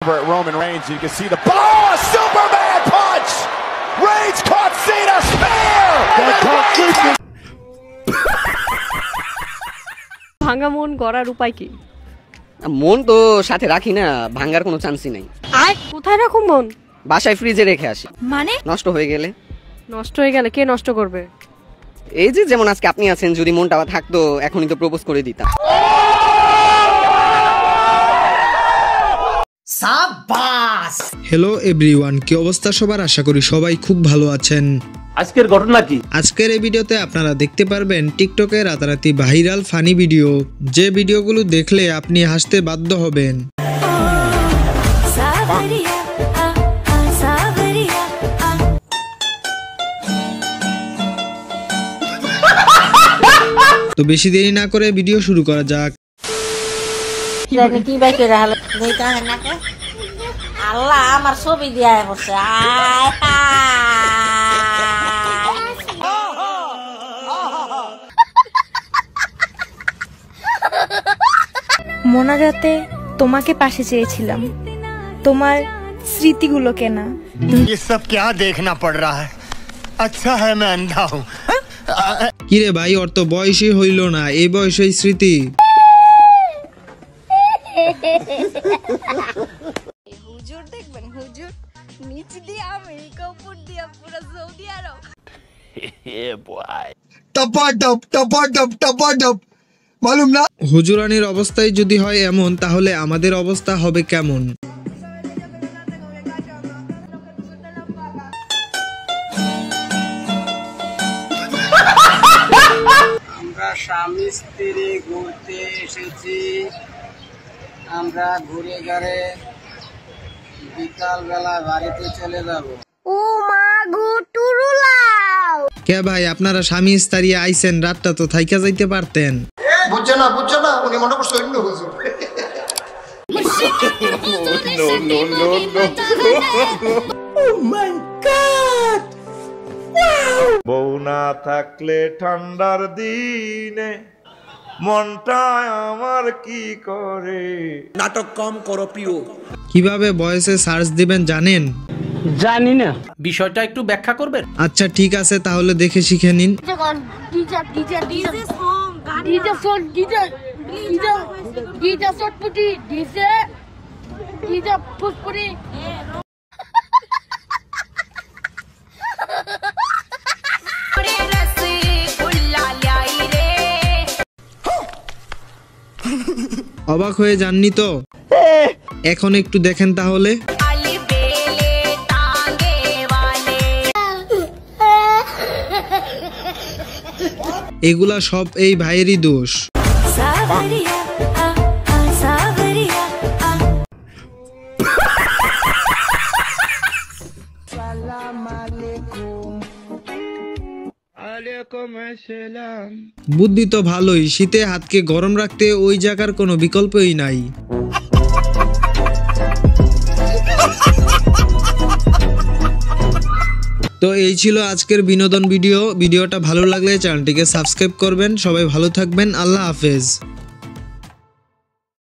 At Roman Reigns, you can see the a Superman punch. Reigns caught Cena spear. ভাঙা মন গড়ার উপায় কি? মন তো সাথে রাখি না, ভাঙার কোনো চান্সই নাই। আর কোথায় রাখুন মন? বাসায় ফ্রিজে রেখে আসি। মানে নষ্ট হয়ে গেলে? নষ্ট হয়ে গেলে কে নষ্ট করবে? এই যে যেমন আজকে আপনি আছেন, যদি মনটা থাকতো এখনই তো প্রপোজ করে দিতাম। সাবাস। হ্যালো এভরিওয়ান, কি অবস্থা সবার? আশা করি সবাই খুব ভালো আছেন। আজকের ঘটনা কি? আজকের এই ভিডিওতে আপনারা দেখতে পারবেন টিকটকে রাতারাতি ভাইরাল ফানি ভিডিও, যে ভিডিওগুলো দেখলে আপনি হাসতে বাধ্য হবেন। তো বেশি দেরি না করে ভিডিও শুরু করা যাক। আল্লাহ আমার ছবি দিয়া বসে মোনাজাতে তোমাকে পাশে চেয়েছিলাম, তোমার স্মৃতিগুলো কেনা। ये सब क्या देखना पड़ रहा है? अच्छा है मैं अंधा हूँ। কিরে ভাই, ওর তো বয়সই হইল না, এই বয়সেই স্মৃতি। হুজুর দেখবেন, হুজুর নিচ দিয়ে আমেরিকা, উপর দিয়ে পুরো সৌদি আরব। टपाटप मालूम ना। হুজুরানির অবস্থায় যদি হয় এমন, তাহলে আমাদের অবস্থা হবে কেমন? আমরা স্বামী স্ত্রী ঘুরতে এসেছি, আমরা ঘুরে ঘুরে বিকাল বেলা বাড়িতে চলে যাব। ও মা গো টুরুলাও। কে ভাই, আপনারা স্বামী স্ত্রী আইছেন, রাতটা তো থাইকা যাইতে পারতেন। বুঝছো না উনি মনে করছে অন্য হুজুর। বউ না থাকলে ঠান্ডার দিনে মনটা আমার কি করে। নাটক কম করো প্রিয়। কিভাবে ভয়েসে সার্চ দিবেন জানেন? জানি না, বিষয়টা একটু ব্যাখ্যা করবেন? আচ্ছা ঠিক আছে, তাহলে দেখে শিখে নিন। অবাক হয়ে যাননি তো? এখন একটু দেখেন তাহলে। এগুলা সব এই ভাইয়েরই দোষ। বুদ্ধি তো ভালোই, শীতে হাতকে গরম রাখতে ওই জায়গার কোনো বিকল্পই নাই। তো এই ছিল আজকের বিনোদন ভিডিওটা ভালো লাগলে চ্যানেলটিকে সাবস্ক্রাইব করবেন। সবাই ভালো থাকবেন, আল্লাহ হাফেজ।